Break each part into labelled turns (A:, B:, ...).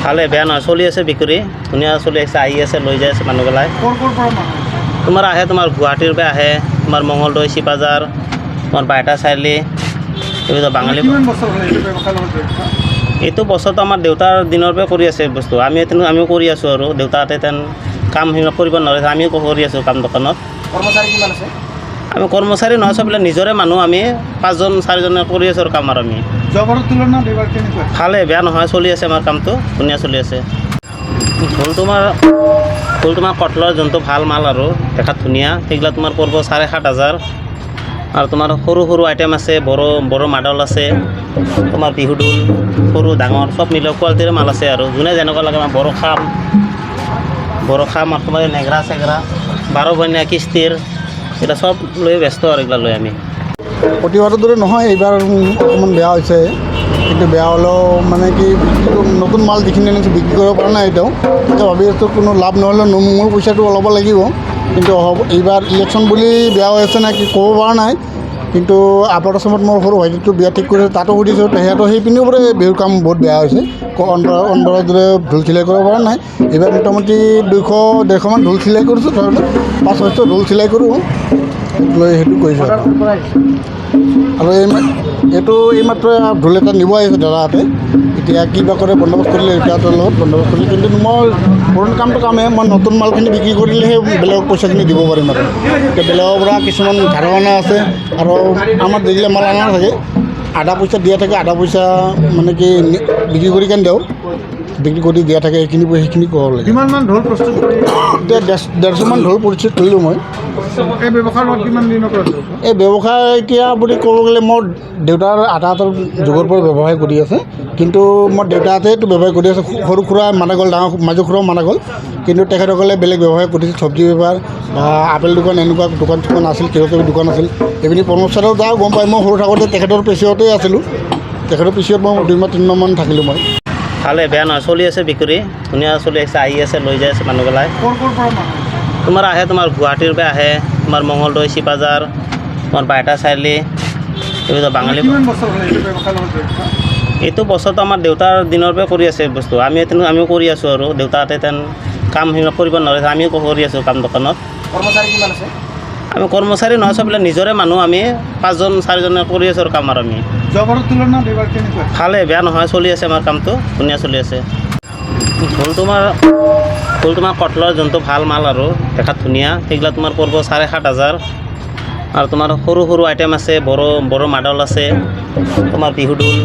A: ভালে বেয়া নহয় চলি আছে বিক্ৰী ধুনীয়া চলি আছে আহি আছে লৈ যাই আছে মানুহবিলাক তোমাৰ আহে তোমাৰ গুৱাহাটীৰ পৰা আহে তোমাৰ মঙলদৈ চিপাজাৰ তোমাৰ বাইটা চাৰিআলি এইবিলাক বাঙালী এইটো বছৰটো আমাৰ দেউতাৰ দিনৰ পৰা কৰি আছে বস্তু আমিও কৰি আছোঁ আৰু দেউতাহঁতে তেন কাম কৰিব নোৱাৰে আমিও কৰি আছোঁ কাম দোকানত
B: কৰ্মচাৰী কিমান আছে
A: আমি কৰ্মচাৰী নহয় চববিলাক নিজৰে মানুহ আমি 5জন 4জনে কৰি আছোঁ আৰু কাম আৰু আমি
B: যোৱাবাৰৰ তুলনাত এইবাৰ কেনেকুৱা
A: ভালে বেয়া নহয় চলি আছে আমাৰ কামটো ধুনীয়া চলি আছে ফুল তোমাৰ কটলৰ যোনটো ভাল মাল আৰু দেখাত ধুনীয়া সেইবিলাক তোমাৰ পৰিব 7,500 আৰু তোমাৰ সৰু সৰু আইটেম আছে বড়ো মাডল আছে তোমাৰ বিহুদুল সৰু ডাঙৰ চব মিলি কোৱালিটিৰ মাল আছে আৰু যোনে যেনেকুৱা লাগে আমাৰ বড়ো খাম আৰু তোমাৰ নেগৰা চেগৰা 12 ভনীয়া কিস্তিৰ এটা সব লৈ ব্যস্ত আৰু এইবিলাক লৈ আমি
B: প্ৰতিবাৰৰ দৰে নহয় এইবাৰ অকণমান বেয়া হৈছে কিন্তু বেয়া হ'লেও মানে কি নতুন মাল যিখিনি আনিছোঁ বিক্ৰী কৰিব পৰা নাই এতিয়াও ভাবি আছোঁ কোনো লাভ নহ'লেও মোৰ পইচাটো ওলাব লাগিব কিন্তু এইবাৰ ইলেকশ্যন বুলি বেয়া হৈ আছে নে কি ক'ব পৰা নাই কিন্তু আপাৰ আসামত মোৰ সৰু ভাইটিটো বিয়া ঠিক কৰিছে তাতো সুধিছোঁ সিহঁতৰ সেই পিনেও পৰা বিহুৰ কাম বহুত বেয়া হৈছে অনবৰৰ দৰে ঢোল চিলাই কৰিব পৰা নাই এইবাৰ মোটামুটি 200-150 মান ঢোল চিলাই কৰিছোঁ ধৰক 500-600 ঢোল চিলাই কৰোঁ লৈ সেইটো কৰিছোঁ আৰু এইটো এইমাত্ৰ ঢোল এটা নিব আহিছে দাদাহঁতে এতিয়া কিবা কৰে বন্দবস্ত কৰিলে এতিয়াহঁতৰ লগত বন্দবস্ত কৰিলে কিন্তু মই পুৰণি কামটো কামেই মই নতুন মালখিনি বিক্ৰী কৰিলেহে বেলেগক পইচাখিনি দিব পাৰিম আৰু এতিয়া বেলেগৰ পৰা কিছুমান ধাৰণা আছে আৰু আমাৰ দেখিলে মাল অনা থাকে আধা পইচা দিয়া থাকে আধা পইচা মানে কি বিক্ৰী কৰি কেনে দিওঁ বিক্ৰী কৰি দিয়া থাকে সেইখিনি ক'ব লাগে
C: কিমানমান ঢোল প্ৰস্তুত কৰি
B: এতিয়া 150 মান ঢোল প্ৰস্তুত কৰিলোঁ মই
C: এই ব্যৱসায়ৰ লগত কিমান দিনৰ পৰা
B: এই ব্যৱসায় এতিয়া বুলি ক'ব গ'লে মোৰ দেউতাৰ আধাহঁতৰ যুগৰ পৰা ব্যৱসায় কৰি আছে কিন্তু মোৰ দেউতাহঁতেতো ব্যৱসায় কৰি আছে সৰু সুৰা মানা গ'ল ডাঙৰ মাজু সুৰাও মানা গ'ল কিন্তু তেখেতসকলে বেলেগ ব্যৱসায় কৰিছে চব্জি বেপাৰ বা আপেল দোকান এনেকুৱা দোকান চোকান আছিল কিবা কিবি দোকান আছিল এইপিনি কৰ্মচাৰীও যাওঁ গম পাই মই সৰু থাকোঁতে তেখেতৰ পিছতে আছিলোঁ তেখেতৰ পিছত মই 2-3 মাহ মান থাকিলোঁ মই
A: ভালে বেয়া নহয় চলি আছে বিক্ৰী ধুনীয়া চলি আছে আহি আছে লৈ যাই আছে মানুহবিলাক
C: ক'ৰ পৰা মানুহ
A: তোমাৰ আহে তোমাৰ গুৱাহাটীৰ পৰা আহে তোমাৰ মঙলদৈ চিপাজাৰ তোমাৰ বাইটা চাৰিআলি এইবিলাক বাঙালী
C: কিমান বছৰ হ'ল এইটো ব্যৱসায়ৰ লগত জড়িত
A: এইটো বছৰটো আমাৰ দেউতাৰ দিনৰ পৰা কৰি আছে বস্তু আমিও কৰি আছোঁ আৰু দেউতাহঁতে তেন কাম কৰিব নোৱাৰে আমিও কৰি আছোঁ কাম দোকানত
B: কৰ্মচাৰী কিমান আছে
A: আমি কৰ্মচাৰী নহয় চববিলাক নিজৰে মানুহ আমি 5জন 4জনে কৰি আছোঁ আৰু কাম আৰু আমি
C: যোৱাবাৰৰ তুলনাত এইবাৰ কেনেকুৱা
A: ভালে বেয়া নহয় চলি আছে আমাৰ কামটো ধুনীয়া চলি আছে ফুল তোমাৰ কটলৰ যোনটো ভাল মাল আৰু দেখাত ধুনীয়া সেইবিলাক তোমাৰ পৰিব 7,500 আৰু তোমাৰ সৰু সৰু আইটেম আছে বড়ো মাডল আছে তোমাৰ বিহুদুল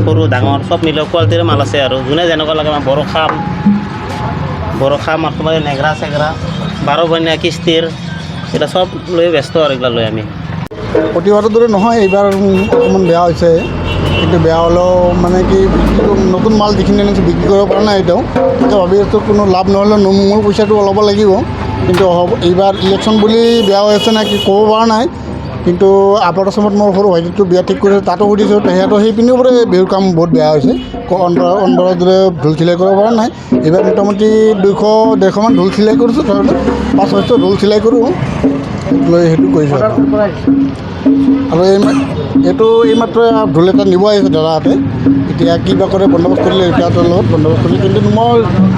A: সৰু ডাঙৰ চব মিলি কোৱালিটিৰ মাল আছে আৰু যোনে যেনেকুৱা লাগে আমাৰ বড়ো খাম আৰু তোমাৰ নেগৰা চেগৰা 12 ভনীয়া কিস্তিৰ এটা সব লৈ ব্যস্ত আৰু এইবিলাক লৈ আমি
B: প্ৰতিবাৰৰ দৰে নহয় এইবাৰ অকণমান বেয়া হৈছে কিন্তু বেয়া হ'লেও মানে কি নতুন মাল যিখিনি আনিছোঁ বিক্ৰী কৰিব পৰা নাই এতিয়াও ভাবি আছোঁ কোনো লাভ নহ'লেও মোৰ পইচাটো ওলাব লাগিব কিন্তু এইবাৰ ইলেকশ্যন বুলি বেয়া হৈ আছে নে কি ক'ব পৰা নাই কিন্তু আপাৰ আসামত মোৰ সৰু ভাইটিটো বিয়া ঠিক কৰিছে তাতো সুধিছোঁ সিহঁতৰ সেই পিনেও পৰা বিহুৰ কাম বহুত বেয়া হৈছে অনবৰৰ দৰে ঢোল চিলাই কৰিব পৰা নাই এইবাৰ মোটামুটি 200-150 মান ঢোল চিলাই কৰিছোঁ ধৰক 500-600 ঢোল চিলাই কৰোঁ লৈ সেইটো কৰিছোঁ আৰু এইটো এইমাত্ৰ ঢোল এটা নিব আহিছে দাদাহঁতে এতিয়া কিবা কৰে বন্দবস্ত কৰিলে এতিয়াহঁতৰ লগত বন্দবস্ত কৰিলে কিন্তু মই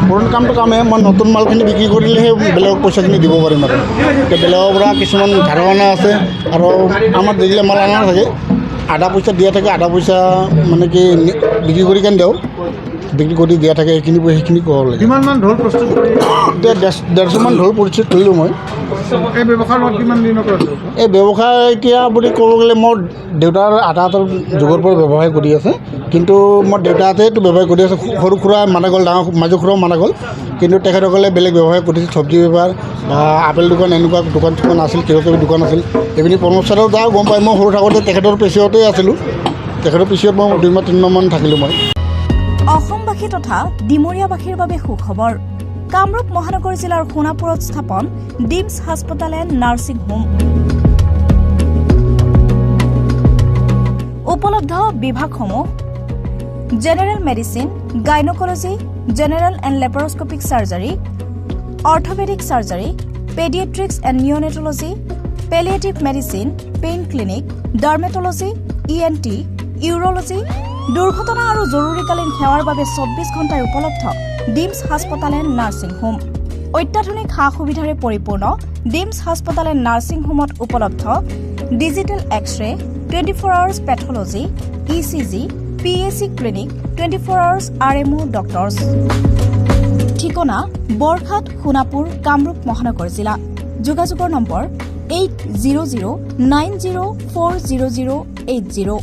B: পুৰণি কামটো কামেই মই নতুন মালখিনি বিক্ৰী কৰিলেহে বেলেগক পইচাখিনি দিব পাৰিম আৰু এতিয়া বেলেগৰ পৰা কিছুমান ধাৰণা আছে আৰু আমাৰ দেখিলে মাল অনা থাকে আধা পইচা দিয়া থাকে আধা পইচা মানে কি বিক্ৰী কৰি কেনে দিওঁ বিক্ৰী কৰি দিয়া থাকে সেইখিনি ক'ব লাগে
C: কিমানমান ঢোল প্ৰস্তুত কৰি
B: এতিয়া 150 মান ঢোল প্ৰস্তুত কৰিলোঁ মই
C: এই ব্যৱসায়ৰ লগত কিমান দিনৰ পৰা
B: এই ব্যৱসায় এতিয়া বুলি ক'ব গ'লে মোৰ দেউতাৰ আধাহঁতৰ যুগৰ পৰা ব্যৱসায় কৰি আছে কিন্তু মোৰ দেউতাহঁতেতো ব্যৱসায় কৰি আছে সৰু সুৰা মানা গ'ল ডাঙৰ মাজু সুৰাও মানা গ'ল কিন্তু তেখেতসকলে বেলেগ ব্যৱসায় কৰিছে চব্জি বেপাৰ বা আপেল দোকান এনেকুৱা দোকান চোকান আছিল কিবা কিবি দোকান আছিল এইপিনি কৰ্মচাৰীও যাওঁ গম পাই মই সৰু থাকোঁতে তেখেতৰ পিছতে আছিলোঁ তেখেতৰ পিছত মই 2-3 মাহ মান থাকিলোঁ মই
D: অসমবাসী তথা ডিমৰীয়াবাসীৰ বাবে সুখবৰ কামৰূপ মহানগৰ জিলাৰ সোণাপুৰত স্থাপন ডিমছ হাস্পতাল এণ্ড নাৰ্ছিং হোম উপলব্ধ বিভাগসমূহ general medicine gynaecology general and laparoscopic surgery orthopaedic surgery paediatrics and neonatology palliative medicine pain clinic dermatology ENT urology দুৰ্ঘটনা আৰু জৰুৰীকালীন সেৱাৰ বাবে 24 ঘণ্টাই উপলব্ধ ডিমছ হাস্পতাল এণ্ড নাৰ্ছিং হোম। অত্যাধুনিক সা সুবিধাৰে পৰিপূৰ্ণ ডিমছ হাস্পতাল এণ্ড নাৰ্ছিং হোমত উপলব্ধ digital x-ray, 24 hours pathology, ECG, PAC clinic, 24 hours RMO doctors. ঠিকনা বৰঘাট, সোণাপুৰ, কামৰূপ মহানগৰ জিলা। যোগাযোগৰ নম্বৰ 8009040080।